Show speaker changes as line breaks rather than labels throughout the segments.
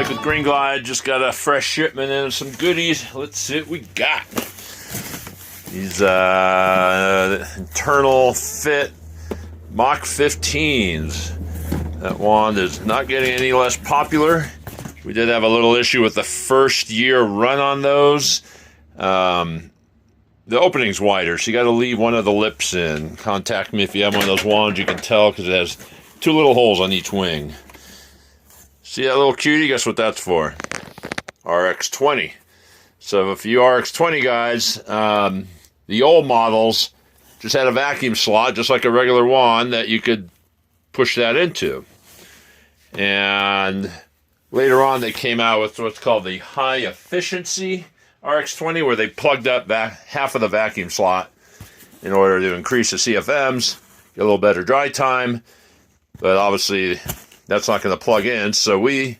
Mike with GreenGlides. Just got a fresh shipment in of some goodies. Let's see what we got. These internal fit Mach 15's. That wand is not getting any less popular. We did have a little issue with the first year run on those. The opening's wider, so you got to leave one of the lips in. Contact me if you have one of those wands. You can tell because it has two little holes on each wing. See that little cutie? Guess what that's for? RX20. So if you RX20 guys, the old models just had a vacuum slot, just like a regular wand, that you could push that into. And later on, they came out with what's called the high efficiency RX20, where they plugged up half of the vacuum slot in order to increase the CFMs, get a little better dry time. But obviously, that's not going to plug in, so we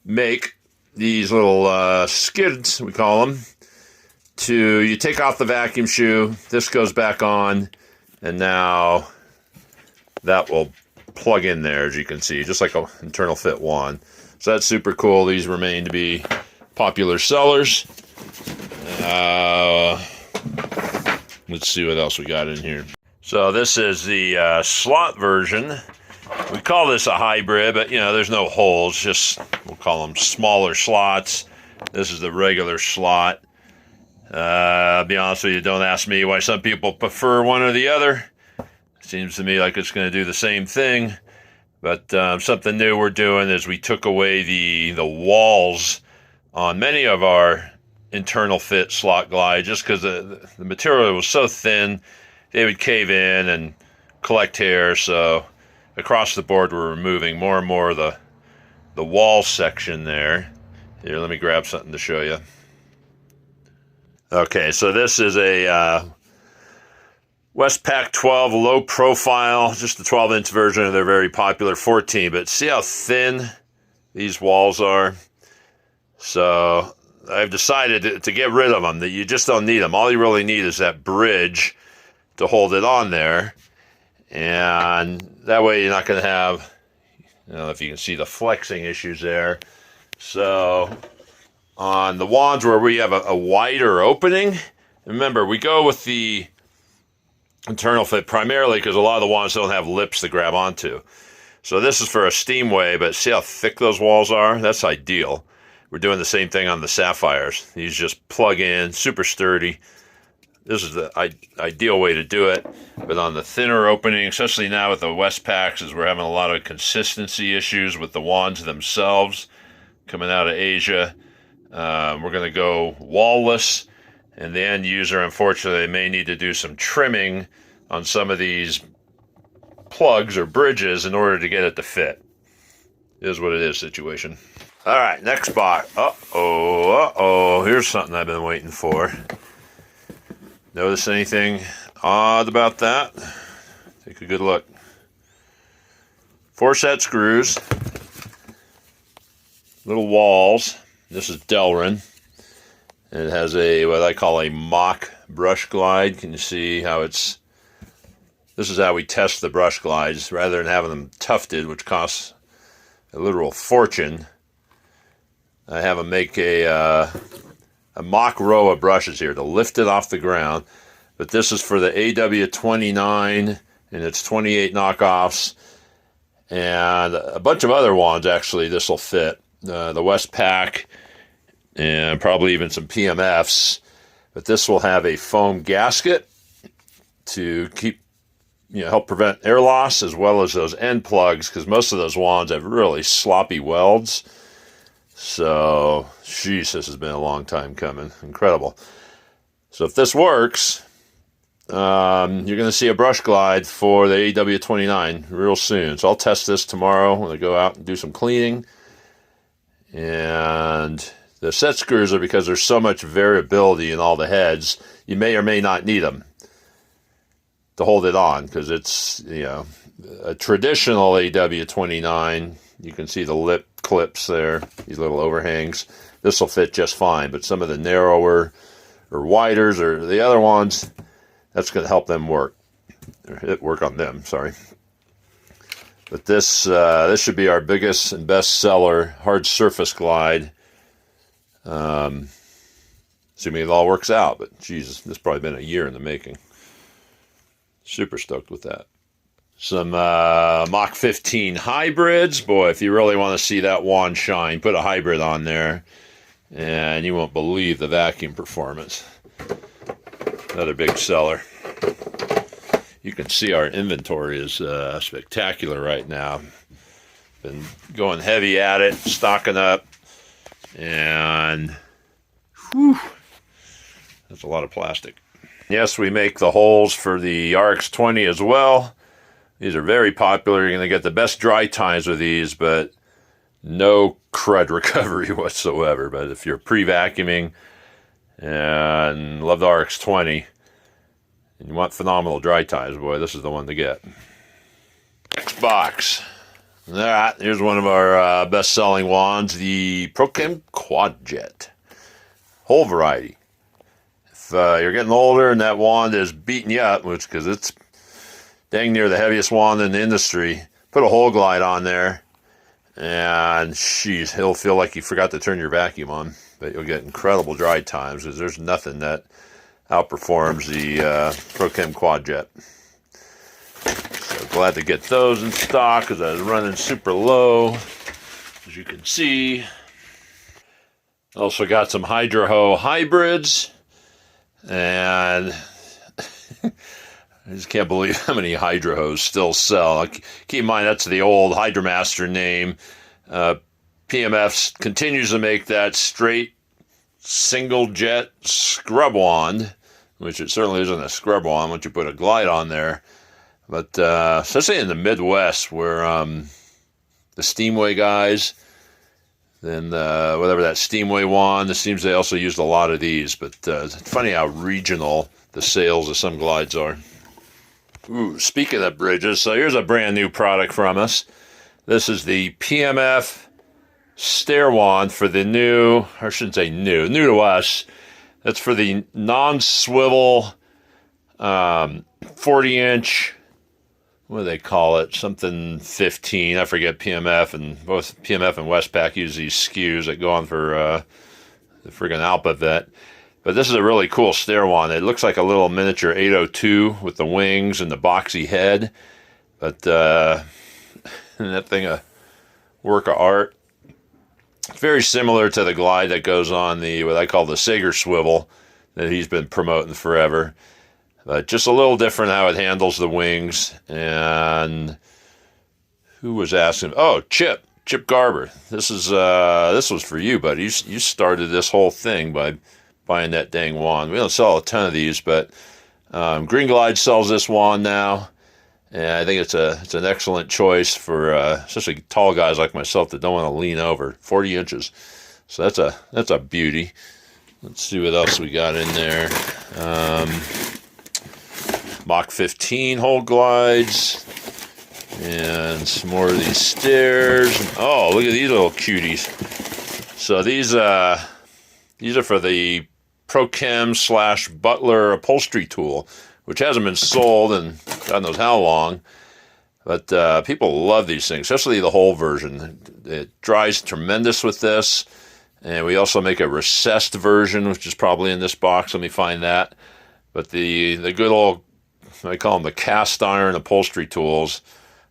make these little skids, we call them, you take off the vacuum shoe, this goes back on, and now that will plug in there, as you can see, just like an internal fit wand. So that's super cool. These remain to be popular sellers. Let's see what else we got in here. So this is the slot version. We call this a hybrid, but, you know, there's no holes. Just, we'll call them smaller slots. This is the regular slot. I'll be honest with you, don't ask me why some people prefer one or the other. Seems to me like it's going to do the same thing. But something new we're doing is we took away the walls on many of our internal fit slot glide, just because the material was so thin, they would cave in and collect hair. So across the board, we're removing more and more of the wall section there. Here, let me grab something to show you. Okay, so this is a Westpac 12 low profile, just the 12-inch version of their very popular 14. But see how thin these walls are? So I've decided to get rid of them, that you just don't need them. All you really need is that bridge to hold it on there. And that way you're not going to have, I don't know if you can see the flexing issues there. So on the wands where we have a wider opening, remember, we go with the internal fit primarily because a lot of the wands don't have lips to grab onto. So this is for a steamway, but see how thick those walls are? That's ideal. We're doing the same thing on the sapphires. These just plug in, super sturdy. This is the ideal way to do it. But on the thinner opening, especially now with the Westpacs, is we're having a lot of consistency issues with the wands themselves coming out of Asia. We're going to go wall-less, and the end user, unfortunately, may need to do some trimming on some of these plugs or bridges in order to get it to fit. It is what it is situation. All right, next box. Uh-oh. Here's something I've been waiting for. Notice anything odd about that? Take a good look. 4 set screws. Little walls. This is Delrin. And it has what I call a Mach brush glide. Can you see how this is how we test the brush glides, rather than having them tufted, which costs a literal fortune. I have them make a Mach row of brushes here to lift it off the ground. But this is for the AW29, and it's 28 knockoffs. And a bunch of other wands, actually, this will fit. The Westpac, and probably even some PMFs. But this will have a foam gasket to keep, help prevent air loss, as well as those end plugs, because most of those wands have really sloppy welds. So, sheesh, this has been a long time coming. Incredible. So if this works, you're going to see a brush glide for the AW29 real soon. So I'll test this tomorrow when I go out and do some cleaning. And the set screws are because there's so much variability in all the heads, you may or may not need them to hold it on, because it's, a traditional AW29. You can see the lip clips there, these little overhangs. This will fit just fine, but some of the narrower or widers or the other ones, that's going to help them work. Or work on them, sorry. But this should be our biggest and best seller hard surface glide. Assuming it all works out, but Jesus, this has probably been a year in the making. Super stoked with that. Some Mach 15 hybrids. Boy, if you really want to see that wand shine, put a hybrid on there, and you won't believe the vacuum performance. Another big seller. You can see our inventory is spectacular right now. Been going heavy at it, stocking up, and whew, that's a lot of plastic. Yes, we make the holes for the RX20 as well. These are very popular. You're going to get the best dry times with these, but no crud recovery whatsoever. But if you're pre-vacuuming and love the RX20 and you want phenomenal dry times, boy, this is the one to get. Next box. All right, here's one of our best-selling wands, the Prochem Quad Jet. Whole variety. If you're getting older and that wand is beating you up, which because it's dang near the heaviest wand in the industry, put a whole glide on there, and sheesh, he'll feel like you forgot to turn your vacuum on. But you'll get incredible dry times because there's nothing that outperforms the Prochem Quad Jet. So glad to get those in stock because I was running super low, as you can see. Also got some Hydro hybrids, and I just can't believe how many Hydro still sell. Keep in mind, that's the old Hydromaster name. PMF continues to make that straight single jet scrub wand, which it certainly isn't a scrub wand once you put a glide on there. But especially in the Midwest, where the Steamway guys, then whatever that Steamway wand, it seems they also used a lot of these. But it's funny how regional the sales of some glides are. Ooh, speaking of bridges, so here's a brand new product from us. This is the PMF stair wand for the new, or I shouldn't say new to us. That's for the non-swivel 40-inch, what do they call it? Something 15. I forget PMF, and both PMF and Westpac use these SKUs that go on for the friggin' Alphabet. But this is a really cool stair wand. It looks like a little miniature 802 with the wings and the boxy head. But that thing a work of art. It's very similar to the glide that goes on the, what I call the Sager swivel that he's been promoting forever. But just a little different how it handles the wings. And who was asking? Oh, Chip Garber. This was for you, buddy. You started this whole thing by buying that dang wand. We don't sell a ton of these, but GreenGlides sells this wand now, and I think it's an excellent choice for especially tall guys like myself that don't want to lean over. 40 inches, so that's a beauty. Let's see what else we got in there. Mach 15 whole glides, and some more of these stairs. Oh, look at these little cuties. So these are for the Prochem / Butler upholstery tool, which hasn't been sold in God knows how long. But people love these things, especially the whole version. It dries tremendous with this. And we also make a recessed version, which is probably in this box. Let me find that. But the good old, I call them the cast iron upholstery tools,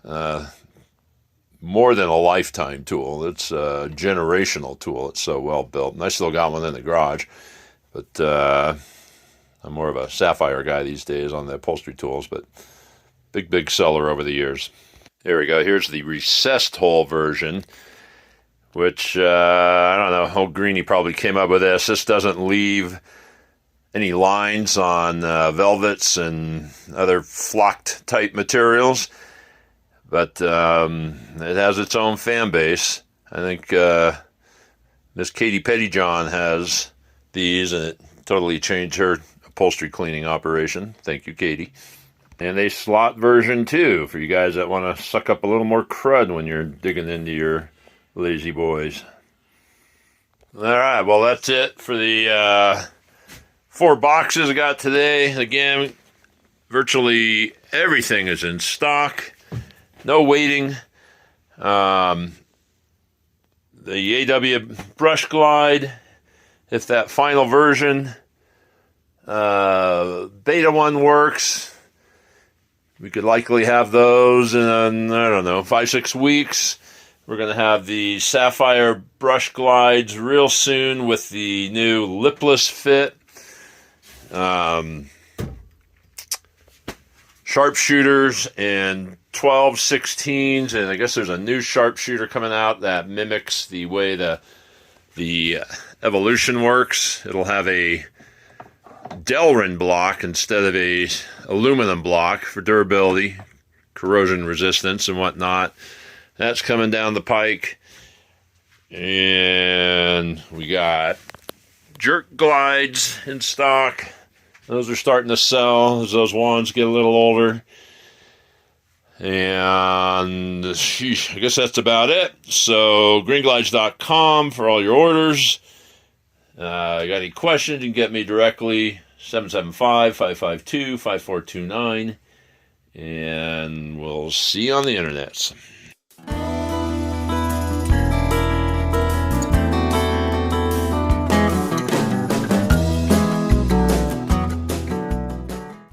more than a lifetime tool. It's a generational tool. It's so well built. And I still got one in the garage. But I'm more of a sapphire guy these days on the upholstery tools. But big seller over the years. There we go. Here's the recessed hole version, which, I don't know, old Greenie probably came up with this. This doesn't leave any lines on velvets and other flocked type materials, but it has its own fan base. I think Miss Katie Pettyjohn has these, and it totally changed her upholstery cleaning operation. Thank you, Katie. And a slot version too, for you guys that want to suck up a little more crud when you're digging into your lazy boys. All right, well, that's it for the 4 boxes I got today. Again, virtually everything is in stock. no waiting. The AW brush glide, if that final version, beta one works, we could likely have those in, I don't know, 5-6 weeks. We're going to have the Sapphire brush glides real soon with the new lipless fit. Sharpshooters and 12-16s, and I guess there's a new sharpshooter coming out that mimics the way the Evolution works. It'll have a Delrin block instead of a aluminum block for durability, corrosion resistance, and whatnot. That's coming down the pike. And we got jerk glides in stock. Those are starting to sell as those ones get a little older. And I guess that's about it. So GreenGlides.com for all your orders. You got any questions, you can get me directly, 775-552-5429. And we'll see you on the internet.